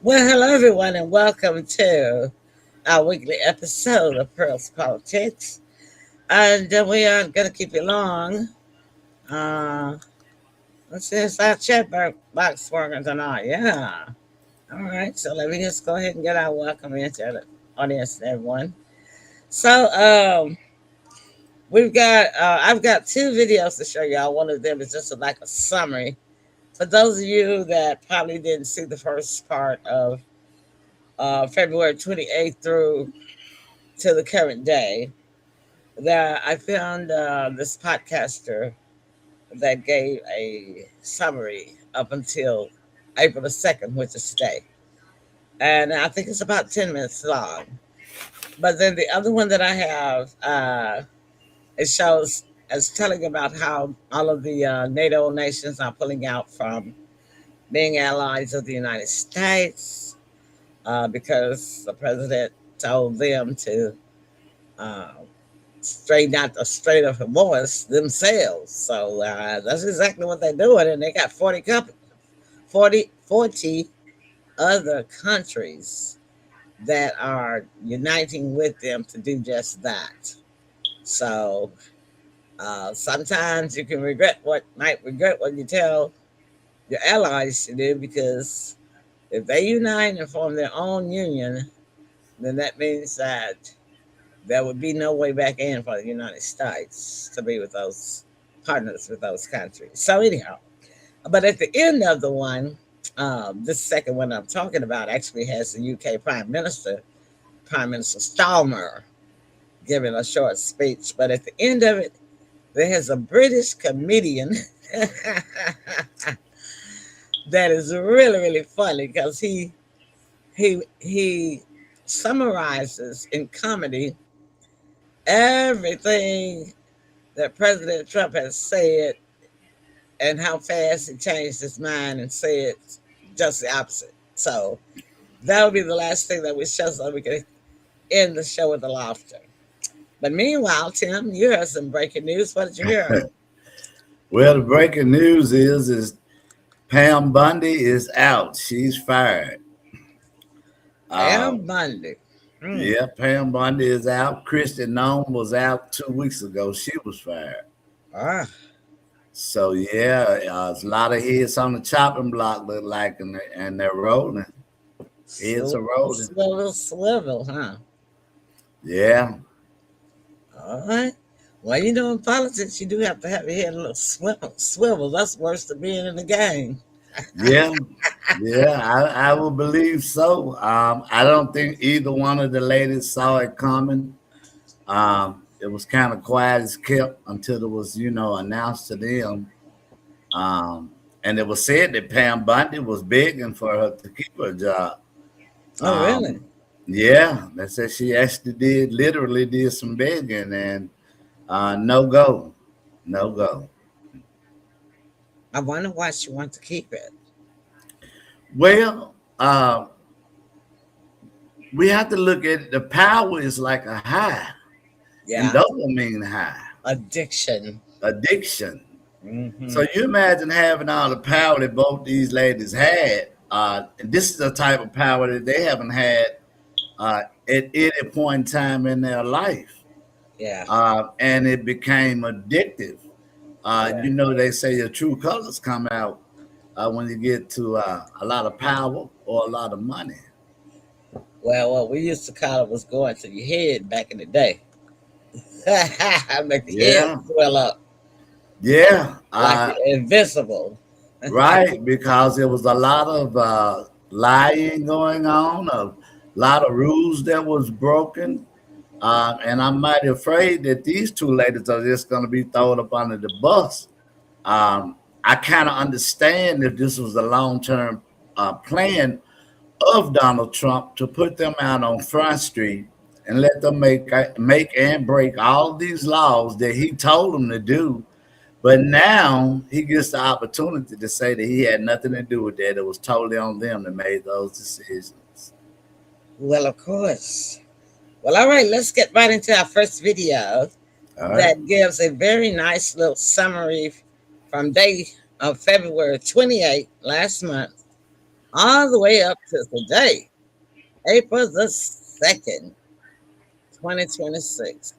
Well, hello everyone, and welcome to our weekly episode of Pearls Politics. And we aren't going to keep you long. Uh, let's see, it's our box working tonight. Yeah. All right. So let me just go ahead and get our welcome into the audience, everyone. So I've got two videos to show y'all. One of them is just like a summary for those of you that probably didn't see the first part of February 28th through to the current day. That I found this podcaster that gave a summary up until April the 2nd, which is today. And I think it's about 10 minutes long. But then the other one that I have, it shows as telling about how all of the NATO nations are pulling out from being allies of the United States because the president told them to uh, straighten out the Strait of Hormuz themselves. So that's exactly what they're doing. And they got 40 other countries that are uniting with them to do just that. So sometimes you can might regret what you tell your allies to do, because if they unite and form their own union, then that means that there would be no way back in for the United States to be with those partners with those countries. So anyhow, but at the end of the one, this second one I'm talking about actually has the UK Prime Minister Starmer, giving a short speech. But at the end of it, there is a British comedian that is really really funny because he summarizes in comedy everything that President Trump has said and how fast he changed his mind and said just the opposite. So that'll be the last thing that we show so we can end the show with a laughter. But meanwhile, Tim, you heard some breaking news. What did you hear? Well, the breaking news is Pam Bundy is out. She's fired. Pam Bundy. Hmm. Yeah, Pam Bundy is out. Christian Nome was out 2 weeks ago. She was fired. Ah, So yeah, there's a lot of heads on the chopping block look like, and they're rolling. Heads are rolling. swivel, huh? Yeah, All right. Well, you know, in politics, you do have to have your head a little swivel. That's worse than being in the game. yeah, yeah. I will believe so. I don't think either one of the ladies saw it coming. It was kind of quiet as kept until it was, announced to them. And it was said that Pam Bundy was begging for her to keep her job. Oh, really? Um, yeah, they said she actually literally did some begging, and no go, no go. I wonder why she wants to keep it. Well, we have to look at the power is like a high, and Yeah. dopamine high, Addiction. addiction. Hmm. So you imagine having all the power that both these ladies had. And this is the type of power that they haven't had at any point in time in their life. Yeah. And it became addictive. Yeah. They say your true colors come out when you get to a lot of power or a lot of money. Well, what we used to call it was going to your head back in the day. Make the head Yeah, swell up yeah, like you're invincible. right. Because there was a lot of lying going on, a lot of rules that was broken. And I'm mighty afraid that these two ladies are just going to be thrown up under the bus. I kind of understand if this was a long term plan of Donald Trump to put them out on Front Street and let them make and break all these laws that he told them to do. But now he gets the opportunity to say that he had nothing to do with that. It was totally on them that made those decisions. Well, of course. Well, all right, let's get right into our first video All right. that gives a very nice little summary from day of February 28th last month all the way up to today, April the 2nd, 2026.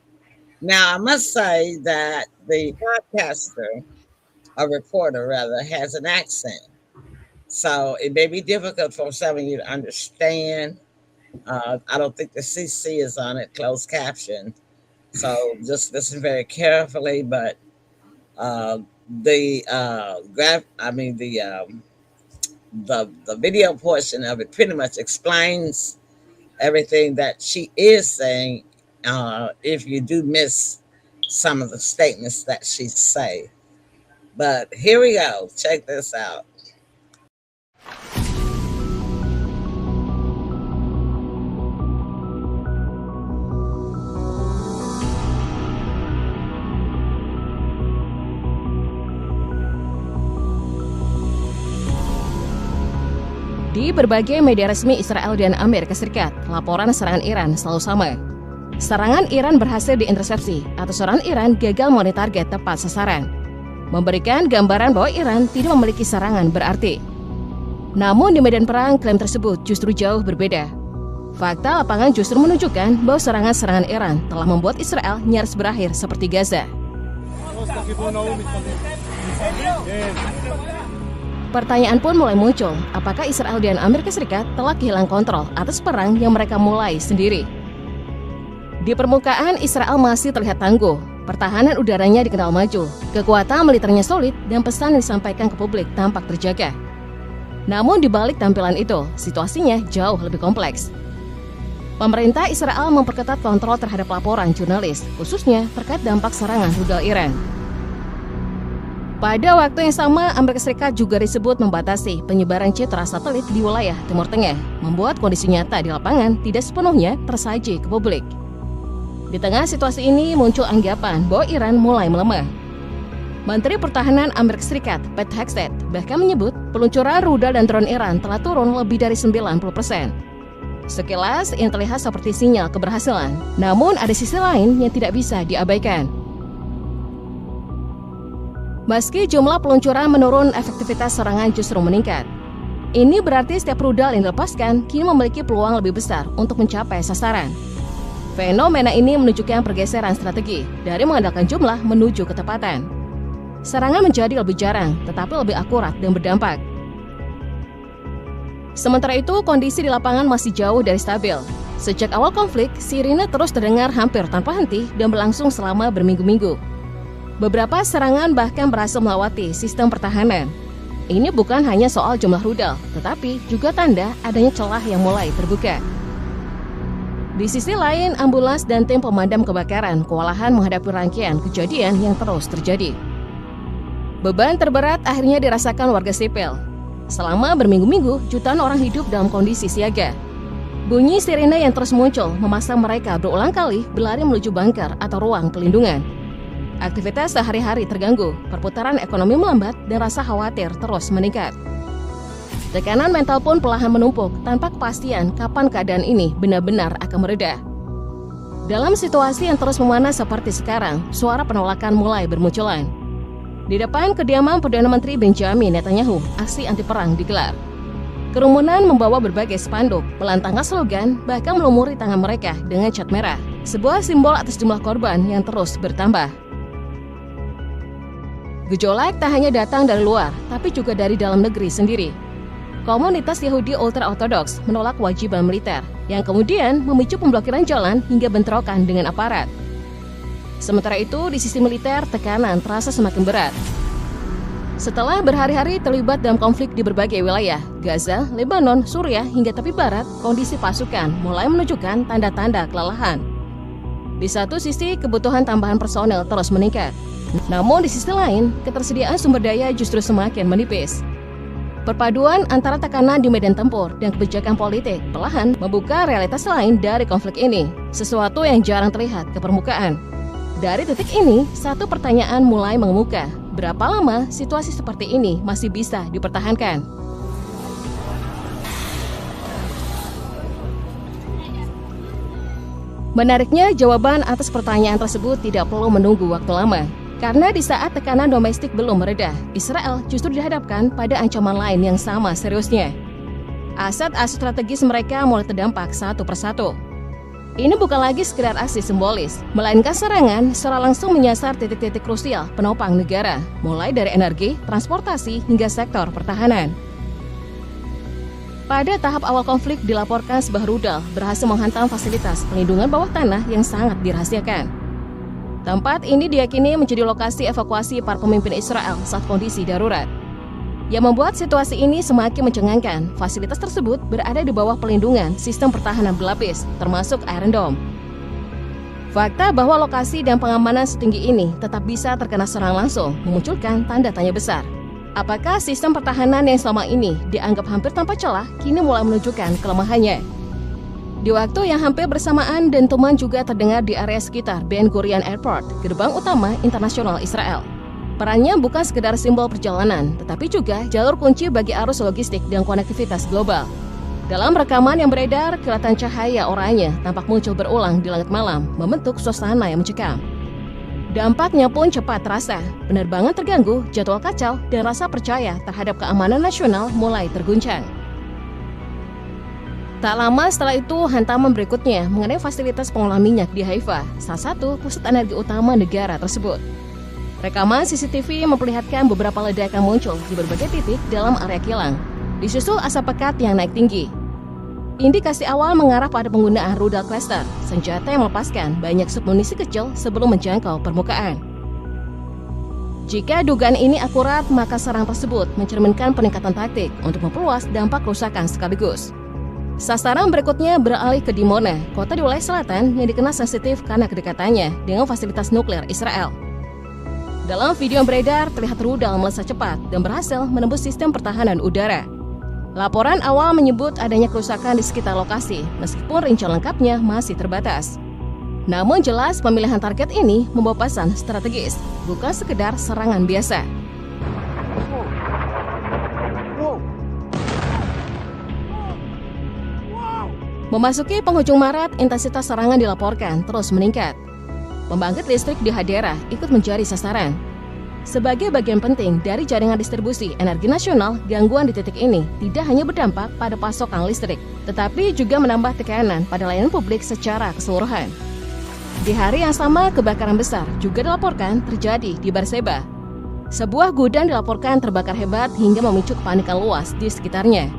Now, I must say that the podcaster, a reporter rather, has an accent. So it may be difficult for some of you to understand. I don't think the CC is on it, closed caption. So just listen very carefully. But uh, the graph, I mean the video portion of it pretty much explains everything that she is saying. If you do miss some of the statements that she say, but here we go. Check this out. Di berbagai media resmi Israel dan Amerika Serikat, laporan serangan Iran selalu sama. Serangan Iran berhasil diintersepsi atau serangan Iran gagal memenuhi target tepat sasaran, memberikan gambaran bahwa Iran tidak memiliki serangan berarti. Namun di medan perang, klaim tersebut justru jauh berbeda. Fakta lapangan justru menunjukkan bahwa serangan-serangan Iran telah membuat Israel nyaris berakhir seperti Gaza. Pertanyaan pun mulai muncul, apakah Israel dan Amerika Serikat telah kehilangan kontrol atas perang yang mereka mulai sendiri? Di permukaan, Israel masih terlihat tangguh, pertahanan udaranya dikenal maju, kekuatan militernya solid, dan pesan yang disampaikan ke publik tampak terjaga. Namun di balik tampilan itu, situasinya jauh lebih kompleks. Pemerintah Israel memperketat kontrol terhadap laporan jurnalis, khususnya terkait dampak serangan rudal Iran. Pada waktu yang sama, Amerika Serikat juga disebut membatasi penyebaran citra satelit di wilayah Timur Tengah, membuat kondisi nyata di lapangan tidak sepenuhnya tersaji ke publik. Di tengah situasi ini muncul anggapan bahwa Iran mulai melemah. Menteri Pertahanan Amerika Serikat, Pete Hegseth, bahkan menyebut peluncuran rudal dan drone Iran telah turun lebih dari 90%. Sekilas, ini terlihat seperti sinyal keberhasilan, namun ada sisi lain yang tidak bisa diabaikan. Meski jumlah peluncuran menurun, efektivitas serangan justru meningkat. Ini berarti setiap rudal yang dilepaskan kini memiliki peluang lebih besar untuk mencapai sasaran. Fenomena ini menunjukkan pergeseran strategi dari mengandalkan jumlah menuju ketepatan. Serangan menjadi lebih jarang, tetapi lebih akurat dan berdampak. Sementara itu, kondisi di lapangan masih jauh dari stabil. Sejak awal konflik, sirine terus terdengar hampir tanpa henti dan berlangsung selama berminggu-minggu. Beberapa serangan bahkan berhasil melewati sistem pertahanan. Ini bukan hanya soal jumlah rudal, tetapi juga tanda adanya celah yang mulai terbuka. Di sisi lain, ambulans dan tim pemadam kebakaran kewalahan menghadapi rangkaian kejadian yang terus terjadi. Beban terberat akhirnya dirasakan warga sipil. Selama berminggu-minggu, jutaan orang hidup dalam kondisi siaga. Bunyi sirine yang terus muncul memaksa mereka berulang kali berlari menuju bunker atau ruang pelindungan. Aktivitas sehari-hari terganggu, perputaran ekonomi melambat, dan rasa khawatir terus meningkat. Tekanan mental pun perlahan menumpuk tanpa kepastian kapan keadaan ini benar-benar akan mereda. Dalam situasi yang terus memanas seperti sekarang, suara penolakan mulai bermunculan. Di depan kediaman Perdana Menteri Benjamin Netanyahu, aksi anti perang digelar. Kerumunan membawa berbagai spanduk, melantangkan slogan, bahkan melumuri tangan mereka dengan cat merah, sebuah simbol atas jumlah korban yang terus bertambah. Gejolak tak hanya datang dari luar, tapi juga dari dalam negeri sendiri. Komunitas Yahudi ultra-ortodoks menolak kewajiban militer, yang kemudian memicu pemblokiran jalan hingga bentrokan dengan aparat. Sementara itu, di sisi militer, tekanan terasa semakin berat. Setelah berhari-hari terlibat dalam konflik di berbagai wilayah, Gaza, Lebanon, Suriah, hingga tepi barat, kondisi pasukan mulai menunjukkan tanda-tanda kelelahan. Di satu sisi, kebutuhan tambahan personel terus meningkat. Namun di sisi lain, ketersediaan sumber daya justru semakin menipis. Perpaduan antara tekanan di medan tempur dan kebijakan politik perlahan membuka realitas lain dari konflik ini, sesuatu yang jarang terlihat ke permukaan. Dari titik ini, satu pertanyaan mulai mengemuka. Berapa lama situasi seperti ini masih bisa dipertahankan? Menariknya, jawaban atas pertanyaan tersebut tidak perlu menunggu waktu lama. Karena di saat tekanan domestik belum mereda, Israel justru dihadapkan pada ancaman lain yang sama seriusnya. Aset-aset strategis mereka mulai terdampak satu persatu. Ini bukan lagi sekedar aksi simbolis, melainkan serangan secara langsung menyasar titik-titik krusial penopang negara, mulai dari energi, transportasi, hingga sektor pertahanan. Pada tahap awal konflik dilaporkan sebuah rudal berhasil menghantam fasilitas pelindungan bawah tanah yang sangat dirahasiakan. Tempat ini diyakini menjadi lokasi evakuasi para pemimpin Israel saat kondisi darurat. Yang membuat situasi ini semakin mencengangkan, fasilitas tersebut berada di bawah pelindungan sistem pertahanan berlapis, termasuk Iron Dome. Fakta bahwa lokasi dan pengamanan setinggi ini tetap bisa terkena serang langsung memunculkan tanda tanya besar. Apakah sistem pertahanan yang selama ini dianggap hampir tanpa celah kini mulai menunjukkan kelemahannya? Di waktu yang hampir bersamaan, dentuman juga terdengar di area sekitar Ben Gurion Airport, gerbang utama internasional Israel. Perannya bukan sekedar simbol perjalanan, tetapi juga jalur kunci bagi arus logistik dan konektivitas global. Dalam rekaman yang beredar, kilatan cahaya oranye tampak muncul berulang di langit malam, membentuk suasana yang mencekam. Dampaknya pun cepat terasa, penerbangan terganggu, jadwal kacau, dan rasa percaya terhadap keamanan nasional mulai terguncang. Tak lama setelah itu, hantaman berikutnya mengenai fasilitas pengolahan minyak di Haifa, salah satu pusat energi utama negara tersebut. Rekaman CCTV memperlihatkan beberapa ledakan muncul di berbagai titik dalam area kilang, disusul asap pekat yang naik tinggi. Indikasi awal mengarah pada penggunaan rudal cluster, senjata yang melepaskan banyak submunisi kecil sebelum menjangkau permukaan. Jika dugaan ini akurat, maka serang tersebut mencerminkan peningkatan taktik untuk memperluas dampak kerusakan sekaligus. Sasaran berikutnya beralih ke Dimona, kota di wilayah selatan yang dikenal sensitif karena kedekatannya dengan fasilitas nuklir Israel. Dalam video yang beredar, terlihat rudal melesat cepat dan berhasil menembus sistem pertahanan udara. Laporan awal menyebut adanya kerusakan di sekitar lokasi, meskipun rincian lengkapnya masih terbatas. Namun jelas pemilihan target ini membawa pesan strategis, bukan sekedar serangan biasa. Memasuki penghujung Maret, intensitas serangan dilaporkan terus meningkat. Pembangkit listrik di Hadera ikut menjadi sasaran. Sebagai bagian penting dari jaringan distribusi energi nasional, gangguan di titik ini tidak hanya berdampak pada pasokan listrik, tetapi juga menambah tekanan pada layanan publik secara keseluruhan. Di hari yang sama, kebakaran besar juga dilaporkan terjadi di Beersheba. Sebuah gudang dilaporkan terbakar hebat hingga memicu kepanikan luas di sekitarnya.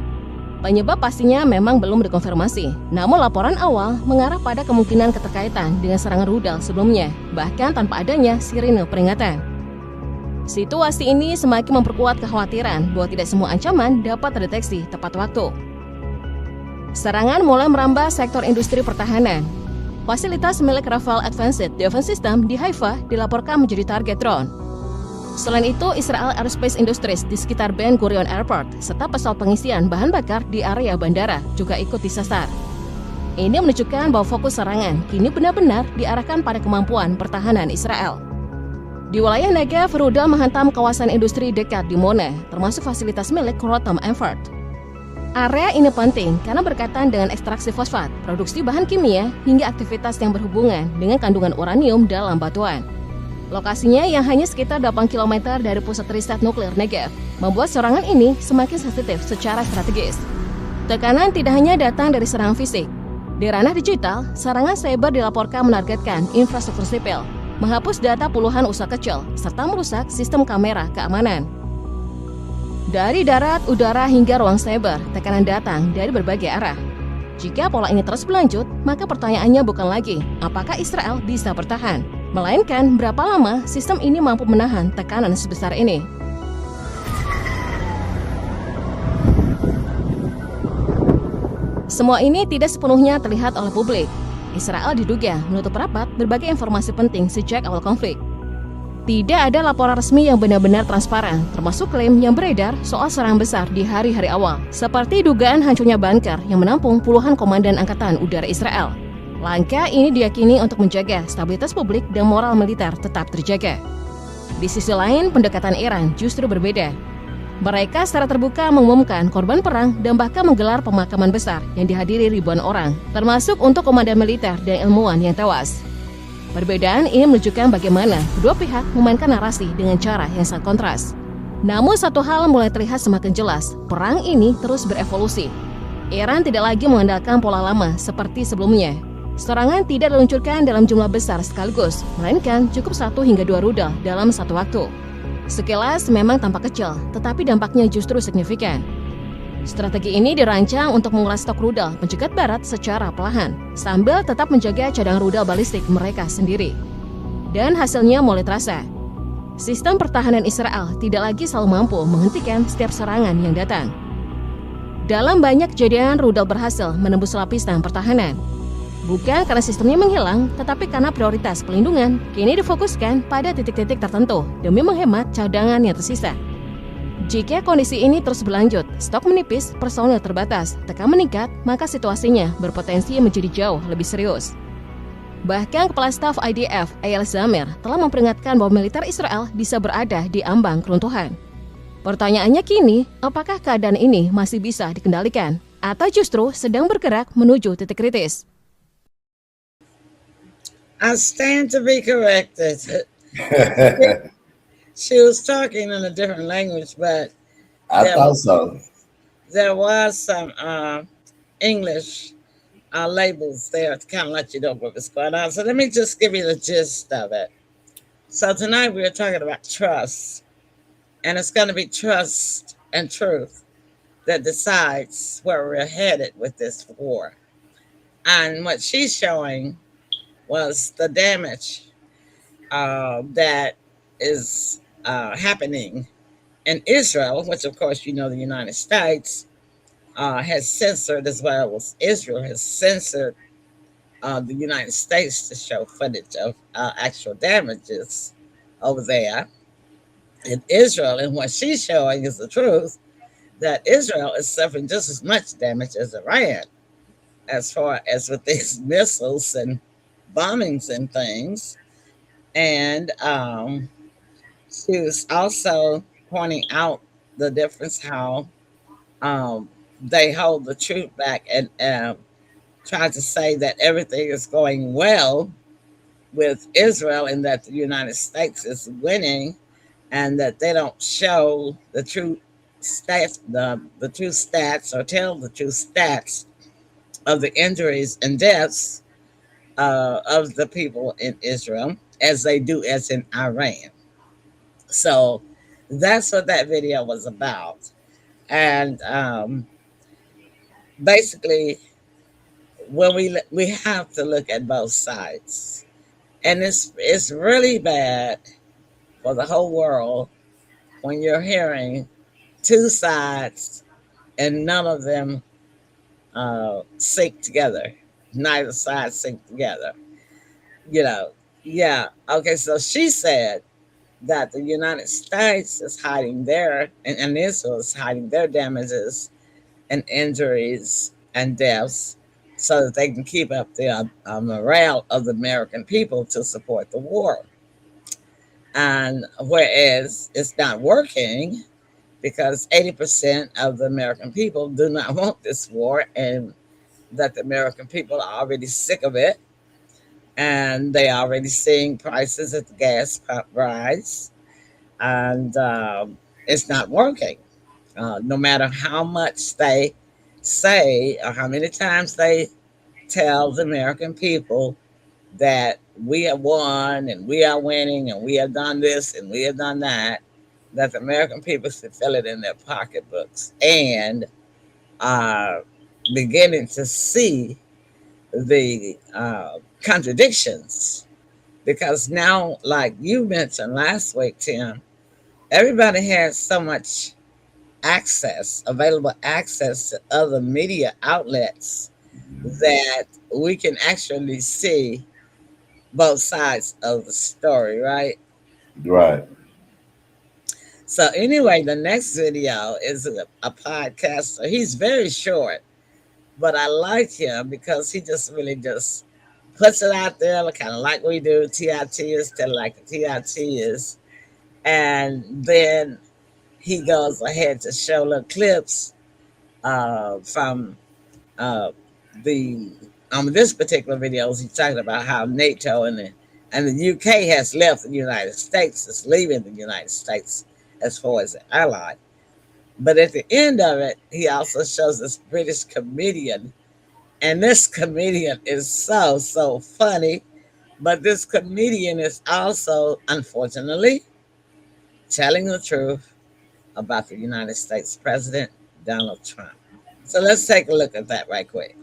Penyebab pastinya memang belum dikonfirmasi, namun laporan awal mengarah pada kemungkinan keterkaitan dengan serangan rudal sebelumnya, bahkan tanpa adanya sirine peringatan. Situasi ini semakin memperkuat kekhawatiran bahwa tidak semua ancaman dapat terdeteksi tepat waktu. Serangan mulai merambah sektor industri pertahanan. Fasilitas milik Rafale Advanced Defense System di Haifa dilaporkan menjadi target drone. Selain itu, Israel Aerospace Industries di sekitar Ben Gurion Airport serta pesawat pengisian bahan bakar di area bandara juga ikut disasar. Ini menunjukkan bahwa fokus serangan kini benar-benar diarahkan pada kemampuan pertahanan Israel. Di wilayah Negev, rudal menghantam kawasan industri dekat Dimona, termasuk fasilitas milik Rotem Emford. Area ini penting karena berkaitan dengan ekstraksi fosfat, produksi bahan kimia, hingga aktivitas yang berhubungan dengan kandungan uranium dalam batuan. Lokasinya yang hanya sekitar 8 km dari pusat riset nuklir Negev, membuat serangan ini semakin sensitif secara strategis. Tekanan tidak hanya datang dari serangan fisik. Di ranah digital, serangan cyber dilaporkan menargetkan infrastruktur sipil, menghapus data puluhan usaha kecil, serta merusak sistem kamera keamanan. Dari darat, udara, hingga ruang cyber, tekanan datang dari berbagai arah. Jika pola ini terus berlanjut, maka pertanyaannya bukan lagi apakah Israel bisa bertahan, melainkan berapa lama sistem ini mampu menahan tekanan sebesar ini. Semua ini tidak sepenuhnya terlihat oleh publik. Israel diduga menutup rapat berbagai informasi penting sejak awal konflik. Tidak ada laporan resmi yang benar-benar transparan, termasuk klaim yang beredar soal serangan besar di hari-hari awal, seperti dugaan hancurnya bunker yang menampung puluhan komandan angkatan udara Israel. Langkah ini diyakini untuk menjaga stabilitas publik dan moral militer tetap terjaga. Di sisi lain, pendekatan Iran justru berbeda. Mereka secara terbuka mengumumkan korban perang dan bahkan menggelar pemakaman besar yang dihadiri ribuan orang, termasuk untuk komandan militer dan ilmuwan yang tewas. Perbedaan ini menunjukkan bagaimana kedua pihak memainkan narasi dengan cara yang sangat kontras. Namun satu hal mulai terlihat semakin jelas, perang ini terus berevolusi. Iran tidak lagi mengandalkan pola lama seperti sebelumnya. Serangan tidak diluncurkan dalam jumlah besar sekaligus, melainkan cukup 1 hingga 2 rudal dalam satu waktu. Sekilas memang tampak kecil, tetapi dampaknya justru signifikan. Strategi ini dirancang untuk menguras stok rudal pencegat barat secara perlahan, sambil tetap menjaga cadangan rudal balistik mereka sendiri. Dan hasilnya mulai terasa. Sistem pertahanan Israel tidak lagi selalu mampu menghentikan setiap serangan yang datang. Dalam banyak kejadian, rudal berhasil menembus lapisan pertahanan. Bukan karena sistemnya menghilang, tetapi karena prioritas pelindungan kini difokuskan pada titik-titik tertentu demi menghemat cadangan yang tersisa. Jika kondisi ini terus berlanjut, stok menipis, personel terbatas, tekan meningkat, maka situasinya berpotensi menjadi jauh lebih serius. Bahkan Kepala Staf IDF, Eyal Zamir, telah memperingatkan bahwa militer Israel bisa berada di ambang keruntuhan. Pertanyaannya kini, apakah keadaan ini masih bisa dikendalikan, atau justru sedang bergerak menuju titik kritis? I stand to be corrected. She was talking in a different language, but I there, thought so. there was some English labels there to kind of let you know what was going on. So let me just give you the gist of it. So tonight we are talking about trust, and it's going to be trust and truth that decides where we're headed with this war. And what she's showing was the damage that is happening in Israel, which of course you know the United States has censored, as well as Israel has censored the United States to show footage of actual damages over there in Israel. And what she's showing is the truth, that Israel is suffering just as much damage as Iran, as far as with these missiles and bombings and things. And she was also pointing out the difference how they hold the truth back and try to say that everything is going well with Israel and that the United States is winning, and that they don't show the true stats, the true stats, or tell the true stats of the injuries and deaths of the people in Israel as they do as in Iran. So that's what that video was about. And basically, when we have to look at both sides, and it's really bad for the whole world when you're hearing two sides and none of them sync together. Neither side sync together. You know, yeah. Okay, so she said that the United States is hiding their, and Israel is hiding their damages and injuries and deaths so that they can keep up the morale of the American people to support the war. And whereas it's not working because 80% of the American people do not want this war, and that the American people are already sick of it, and they are already seeing prices at the gas pump rise, and it's not working. No matter how much they say or how many times they tell the American people that we have won and we are winning and we have done this and we have done that the American people should feel it in their pocketbooks and are beginning to see the contradictions. Because now, like you mentioned last week, Tim, everybody has so much available access to other media outlets, that we can actually see both sides of the story, right? Right. So anyway, the next video is a podcaster. He's very short, but I like him because he just really just puts it out there, kind of like we do. TIT is kind of like the TIT is, and then he goes ahead to show little clips from uh, the this particular video. He's talking about how NATO and the UK has left the United States, is leaving the United States as far as an ally. But at the end of it, he also shows this British comedian. And this comedian is so funny. But this comedian is also, unfortunately, telling the truth about the United States President, Donald Trump. So let's take a look at that right quick.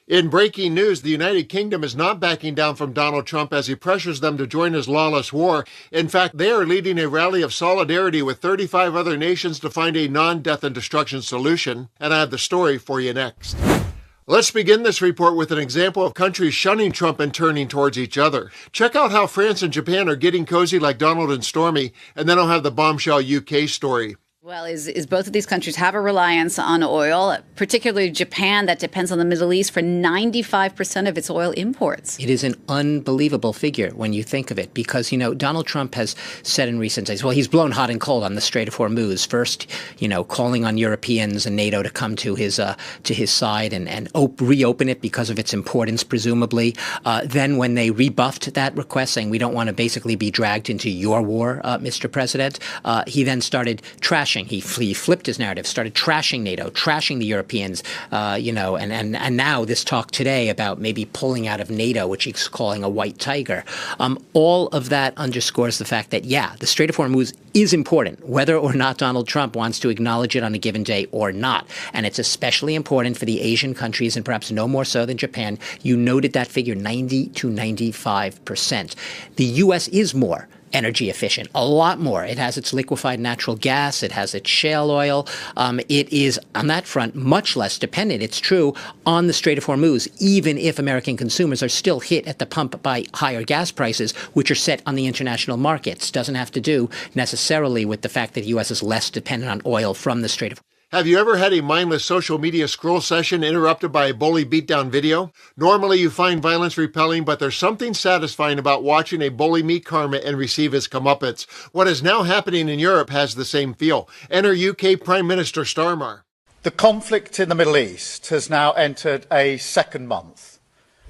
In breaking news, the United Kingdom is not backing down from Donald Trump as he pressures them to join his lawless war. In fact, they are leading a rally of solidarity with 35 other nations to find a non-death and destruction solution. And I have the story for you next. Let's begin this report with an example of countries shunning Trump and turning towards each other. Check out how France and Japan are getting cozy like Donald and Stormy, and then I'll have the bombshell UK story. Well, is both of these countries have a reliance on oil, particularly Japan, that depends on the Middle East for 95% of its oil imports. It is an unbelievable figure when you think of it, because, Donald Trump has said in recent days, well, he's blown hot and cold on the Strait of Hormuz. First, calling on Europeans and NATO to come to his side and reopen it because of its importance, presumably. Then when they rebuffed that request, saying we don't want to basically be dragged into your war, Mr. President, he then started trashing. He flipped his narrative, started trashing NATO, trashing the Europeans, and now this talk today about maybe pulling out of NATO, which he's calling a white tiger. All of that underscores the fact that, the Strait of Hormuz is important, whether or not Donald Trump wants to acknowledge it on a given day or not. And it's especially important for the Asian countries, and perhaps no more so than Japan. You noted that figure, 90 to 95%. The U.S. is more energy efficient, a lot more. It has its liquefied natural gas. It has its shale oil. It is, on that front, much less dependent, it's true, on the Strait of Hormuz, even if American consumers are still hit at the pump by higher gas prices, which are set on the international markets. Doesn't have to do necessarily with the fact that the U.S. is less dependent on oil from the Strait of Hormuz. Have you ever had a mindless social media scroll session interrupted by a bully beatdown video? Normally you find violence repelling, but there's something satisfying about watching a bully meet karma and receive his comeuppance. What is now happening in Europe has the same feel. Enter UK Prime Minister Starmer. The conflict in the Middle East has now entered a second month.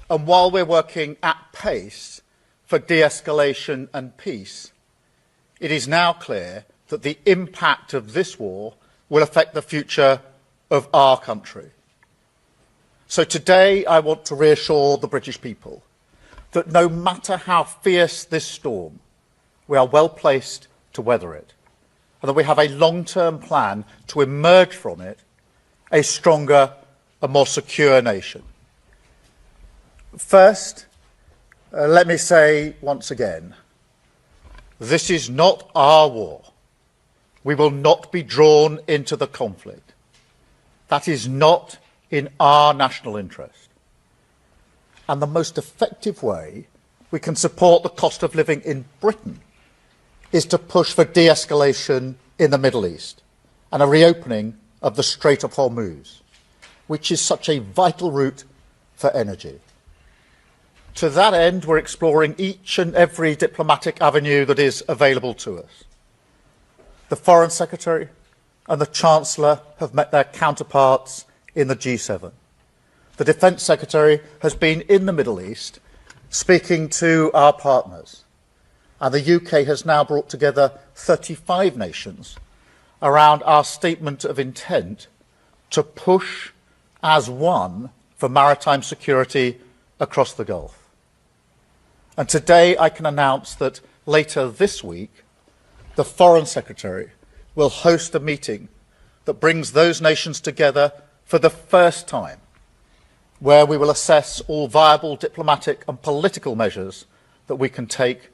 And while we're working at pace for de-escalation and peace, it is now clear that the impact of this war will affect the future of our country. So today I want to reassure the British people that no matter how fierce this storm, we are well placed to weather it, and that we have a long-term plan to emerge from it a stronger and more secure nation. First, let me say once again, this is not our war. We will not be drawn into the conflict. That is not in our national interest. And the most effective way we can support the cost of living in Britain is to push for de-escalation in the Middle East and a reopening of the Strait of Hormuz, which is such a vital route for energy. To that end, we're exploring each and every diplomatic avenue that is available to us. The Foreign Secretary and the Chancellor have met their counterparts in the G7. The Defence Secretary has been in the Middle East speaking to our partners. And the UK has now brought together 35 nations around our statement of intent to push as one for maritime security across the Gulf. And today I can announce that later this week, the Foreign Secretary will host a meeting that brings those nations together for the first time, where we will assess all viable diplomatic and political measures that we can take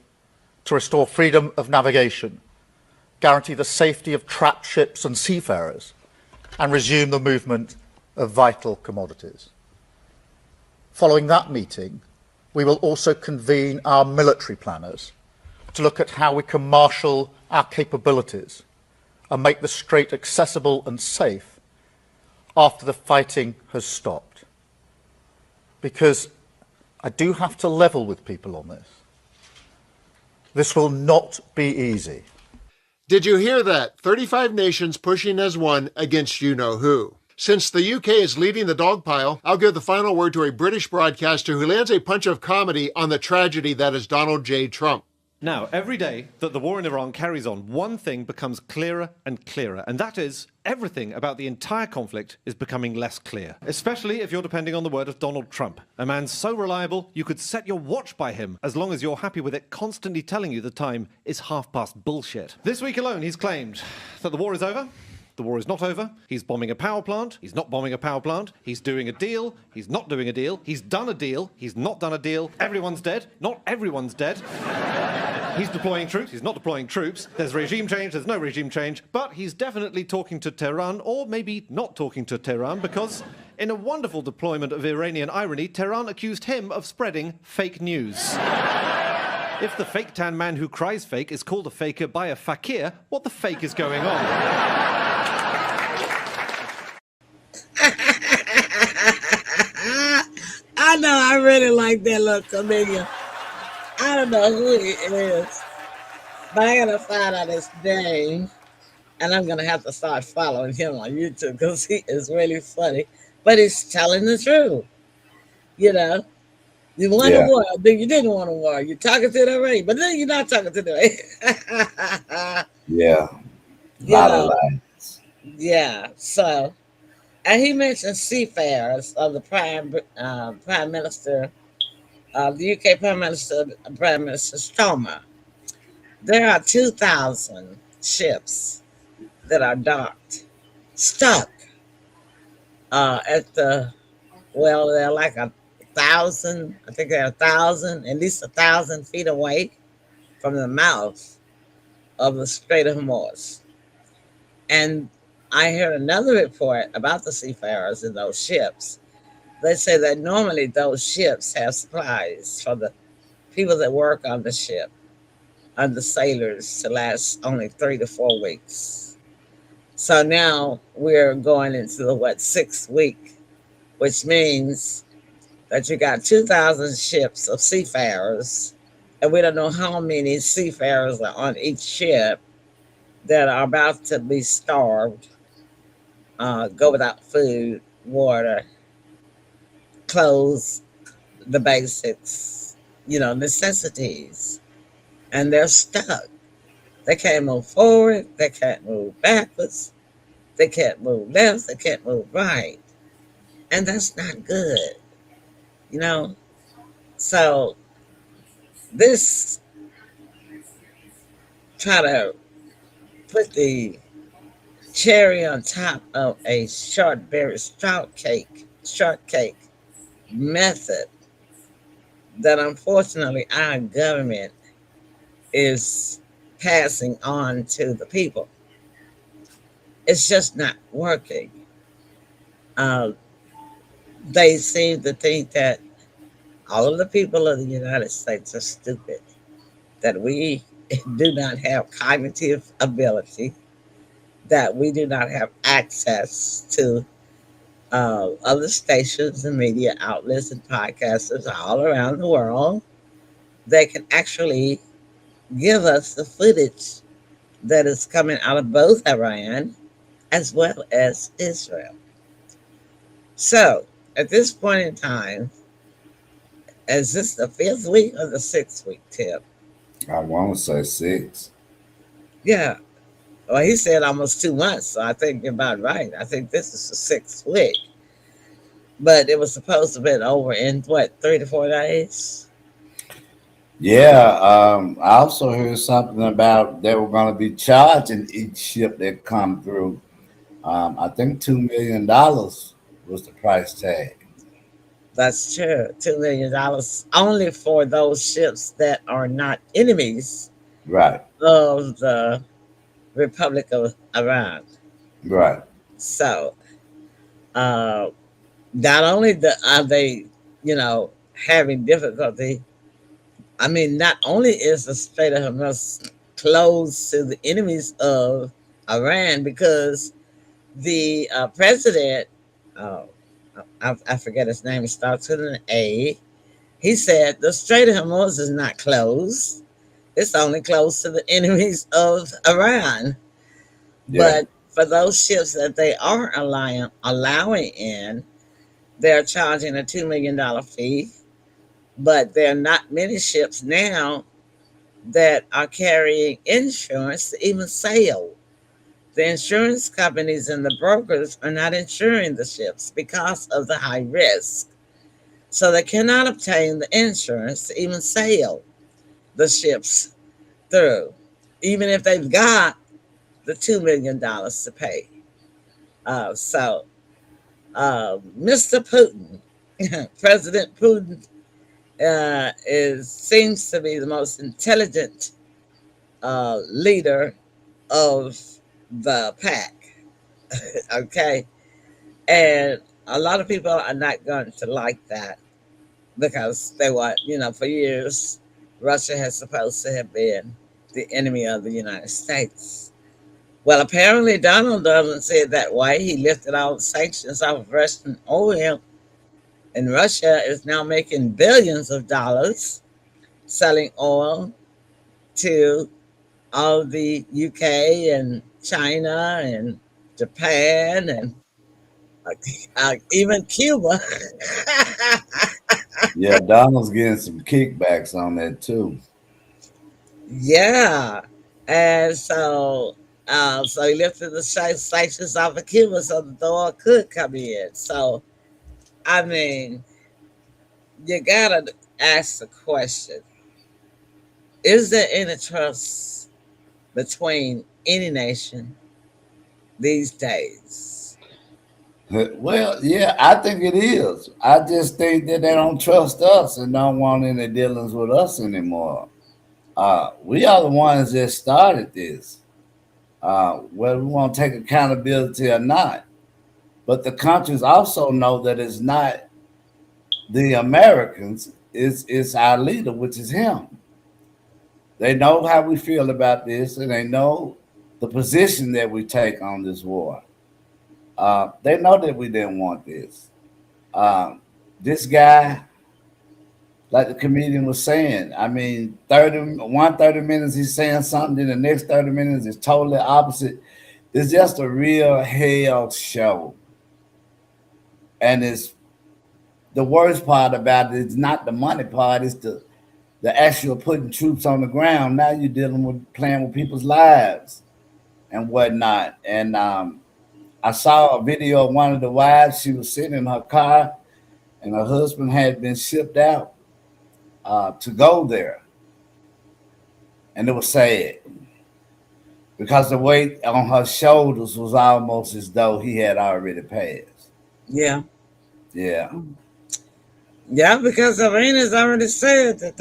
to restore freedom of navigation, guarantee the safety of trapped ships and seafarers, and resume the movement of vital commodities. Following that meeting, we will also convene our military planners to look at how we can marshal our capabilities and make the Strait accessible and safe after the fighting has stopped. Because I do have to level with people on this. This will not be easy. Did you hear that? 35 nations pushing as one against you-know-who. Since the UK is leading the dog pile, I'll give the final word to a British broadcaster who lands a punch of comedy on the tragedy that is Donald J. Trump. Now, every day that the war in Iran carries on, one thing becomes clearer and clearer, and that is everything about the entire conflict is becoming less clear, especially if you're depending on the word of Donald Trump, a man so reliable you could set your watch by him as long as you're happy with it constantly telling you the time is half past bullshit. This week alone, he's claimed that the war is over. The war is not over. He's bombing a power plant. He's not bombing a power plant. He's doing a deal. He's not doing a deal. He's done a deal. He's not done a deal. Everyone's dead. Not everyone's dead. He's deploying troops. He's not deploying troops. There's regime change. There's no regime change. But he's definitely talking to Tehran, or maybe not talking to Tehran, because in a wonderful deployment of Iranian irony, Tehran accused him of spreading fake news. If the fake tan man who cries fake is called a faker by a fakir, what the fake is going on? I know, I really like that little comedian. I don't know who he is, but I gotta find out his name, and I'm gonna have to start following him on YouTube because he is really funny. But he's telling the truth. You know, you want a war, then you didn't want a war. You're talking to the right, but then you're not talking to the right. Yeah. You know, yeah. So, and he mentioned seafarers of the Prime Minister, the UK Prime Minister Starmer. There are 2,000 ships that are stuck at the. Well, they're like 1,000. I think they're 1,000, at least 1,000 feet away from the mouth of the Strait of Hormuz. And I heard another report about the seafarers in those ships. They say that normally those ships have supplies for the people that work on the ship and the sailors to last only 3 to 4 weeks. So now we're going into the 6th week, which means that you got 2,000 ships of seafarers, and we don't know how many seafarers are on each ship that are about to be starved, go without food, water, clothes, the basics, necessities. And they're stuck. They can't move forward. They can't move backwards. They can't move left. They can't move right. And that's not good, So this try to put the cherry on top of a shortcake method that unfortunately our government is passing on to the people. It's just not working. They seem to think that all of the people of the United States are stupid, that we do not have cognitive ability, that we do not have access to other stations and media outlets and podcasters all around the world. They can actually give us the footage that is coming out of both Iran as well as Israel. So, at this point in time, is this the 5th week or the 6th week, Tip? I want to say 6. Yeah. Well, he said almost 2 months, so I think you're about right. I think this is the 6th week. But it was supposed to have been over in, 3 to 4 days? Yeah. I also heard something about they were going to be charging each ship that come through. I think $2 million was the price tag. That's true. $2 million only for those ships that are not enemies Right. of the Republic of Iran. Right. So, not only are they, having difficulty, not only is the Strait of Hormuz closed to the enemies of Iran because the president, I forget his name, it starts with an A. He said the Strait of Hormuz is not closed. It's only closed to the enemies of Iran. Yeah. But for those ships that they are allowing in, they're charging a $2 million fee. But there are not many ships now that are carrying insurance to even sail. The insurance companies and the brokers are not insuring the ships because of the high risk. So they cannot obtain the insurance to even sail the ships through, even if they've got the $2 million to pay. Mr. Putin, President Putin, is seems to be the most intelligent leader of the pack. Okay, and a lot of people are not going to like that because they want, for years, Russia has supposed to have been the enemy of the United States. Well, apparently Donald doesn't see it that way. He lifted all the sanctions off of Russian oil, and Russia is now making billions of dollars selling oil to all the UK and China and Japan and even Cuba. Yeah, Donald's getting some kickbacks on that too. Yeah. And so he lifted the sanctions off of Cuba so that the oil could come in. So, I mean, you gotta ask the question: is there any trust between any nation these days? Well, yeah, I think it is. I just think that they don't trust us and don't want any dealings with us anymore. We are the ones that started this, whether we want to take accountability or not. But the countries also know that it's not the Americans, it's our leader, which is him. They know how we feel about this, and they know the position that we take on this war. They know that we didn't want this. This guy, like the comedian was saying, I mean, 30 minutes he's saying something, then the next 30 minutes is totally opposite. It's just a real hell show. And it's the worst part about it is not the money part, it's the actual putting troops on the ground. Now you're dealing with playing with people's lives and whatnot. And I saw a video of one of the wives. She was sitting in her car, and her husband had been shipped out to go there, and it was sad because the weight on her shoulders was almost as though he had already passed. Yeah. Yeah. Yeah, because Irina's already said that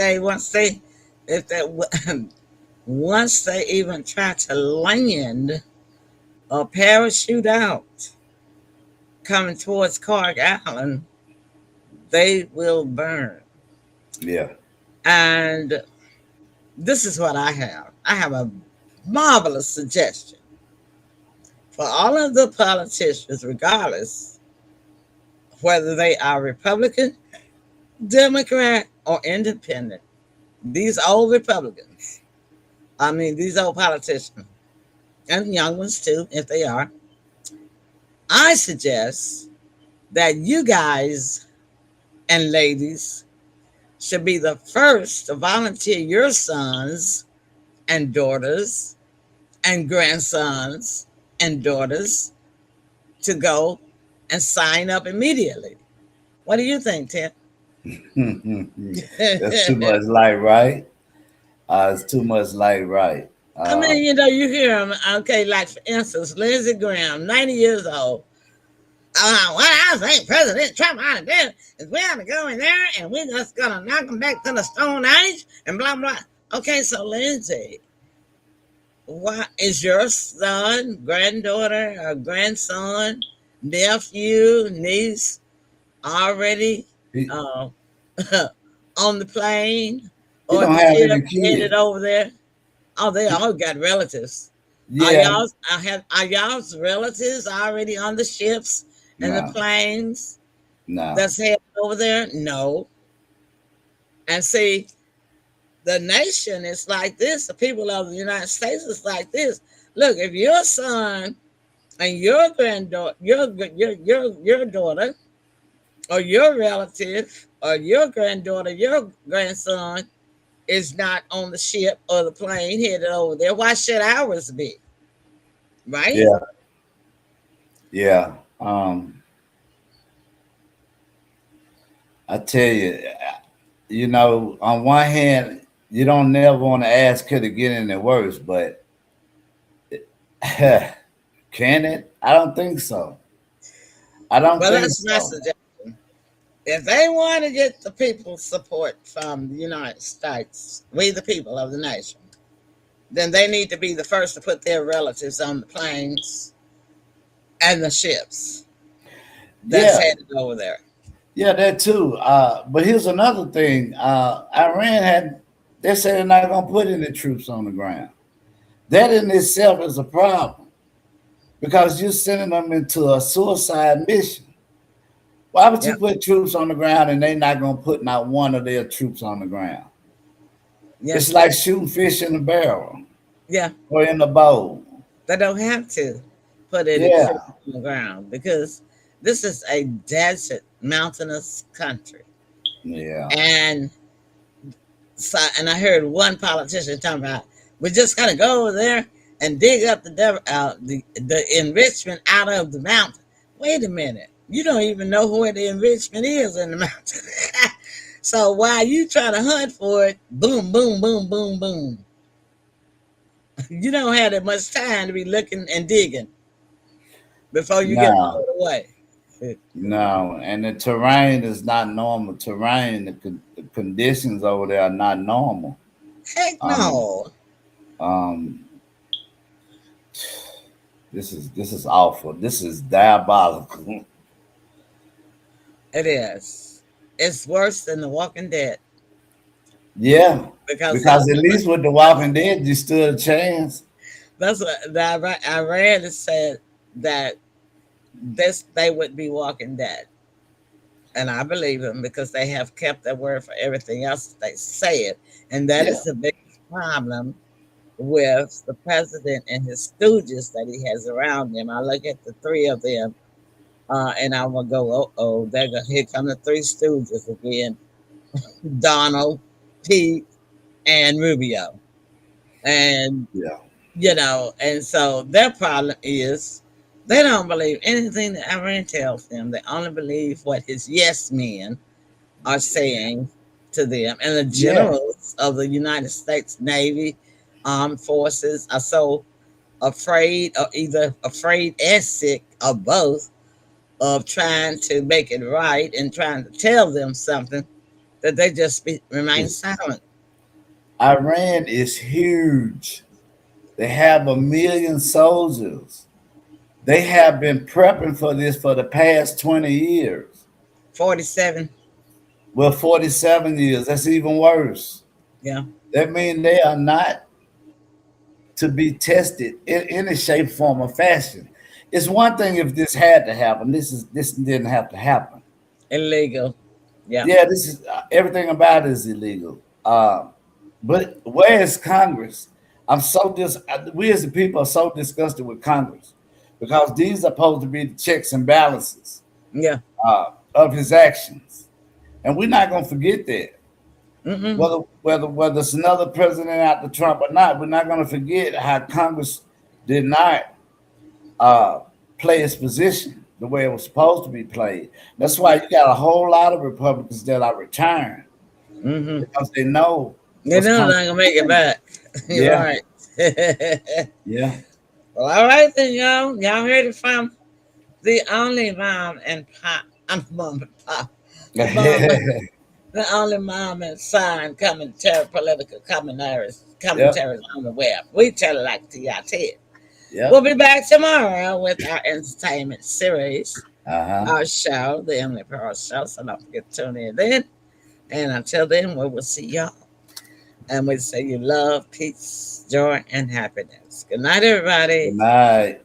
if they once they even try to land or parachute out coming towards Clark Island, they will burn. Yeah. And this is what I have. I have a marvelous suggestion for all of the politicians, regardless whether they are Republican, Democrat, or Independent. These old Republicans, these old politicians, and young ones too, if they are. I suggest that you guys and ladies should be the first to volunteer your sons and daughters and grandsons and daughters to go and sign up immediately. What do you think, Tim? That's too much light, right? It's too much light, right? You hear them. Okay, like for instance, Lindsey Graham, 90 years old. What I think President Trump ought to do is we ought to go in there and we're just going to knock them back to the Stone Age and blah, blah. Okay, so Lindsey, what is your son, granddaughter, or grandson, nephew, niece already on the plane You or don't the have any ship kids. headed over there? Oh, they all got relatives. Yeah. Are y'all's relatives already on the ships and the No. planes No. that's headed over there? No. And see, the nation is like this. The people of the United States is like this. Look, if your son and your granddaughter, your daughter, or your relative, or your granddaughter, your grandson is not on the ship or the plane headed over there, why should ours be? Right? Yeah, yeah. I tell you, on one hand, you don't never want to ask could it get any worse, but can it? I don't think so. I don't Well, think that's my so. suggestion. If they want to get the people's support from the United States, we the people of the nation, then they need to be the first to put their relatives on the planes and the ships that's Yeah, headed over there. yeah, that too. But here's another thing. Iran had they said they're not gonna put any troops on the ground. That in itself is a problem because you're sending them into a suicide mission. Why would you Yep. put troops on the ground and they're not gonna put not one of their troops on the ground? Yeah. It's like shooting fish in a barrel Yeah. or in a bowl. They don't have to put any troops Yeah, on the ground because this is a desert, mountainous country. yeah, And so, and I heard one politician talking about we just gotta go over there and dig up the enrichment out of the mountain. Wait a minute, you don't even know where the enrichment is in the mountain. So while you trying to hunt for it, boom, boom, boom, boom, boom. You don't have that much time to be looking and digging before you get no, blown away. no, and the terrain is not normal terrain. The conditions over there are not normal. Heck Um, no, um, this is awful. This is diabolical. it is. It's worse than The Walking Dead Yeah, because because at least with the Walking Dead, you stood a chance. that's what I read. It said that this they would be Walking Dead, and I believe them because they have kept their word for everything else that they said, and that Yeah, is the biggest problem with the president and his stooges that he has around him. I look at the three of them, and I will go, oh, here come the three stooges again: Donald, Pete, and Rubio. And yeah, and so their problem is they don't believe anything that Iran tells them. They only believe what his yes men are saying to them. And the yeah. generals of the United States Navy, armed forces are so afraid, or either afraid and sick, or both, of trying to make it right and trying to tell them something that they just remain It's, silent. Iran is huge. They have 1 million soldiers. They have been prepping for this for the past 20 years. 47. Well, 47 years. That's even worse. Yeah. That means they are not to be tested in any shape, form, or fashion. It's one thing if this had to happen. This didn't have to happen. Illegal. Yeah. Yeah, this is everything about it is illegal. But where is Congress? We as the people are so disgusted with Congress because these are supposed to be the checks and balances Yeah. of his actions, and we're not gonna forget that. Mm-mm. Whether it's another president after Trump or not, we're not gonna forget how Congress did not uh, play its position the way it was supposed to be played. That's why you got a whole lot of Republicans that are retiring Mm-hmm. because they know They what's know coming. they're not gonna make it back. You're Yeah, right. yeah. Well, all right then, y'all. Y'all heard it from the only mom and pop. I'm mom and pop. Mom, the only mom and son commentary, political Yep, commentaries on the web. We tell it like TIT. We'll yep. be back tomorrow with our entertainment series, Uh-huh. our show, the Emily Pearl Show. So don't forget to tune in then. And until then, we will see y'all. And we say you love, peace, joy, and happiness. Good night, Good everybody. night.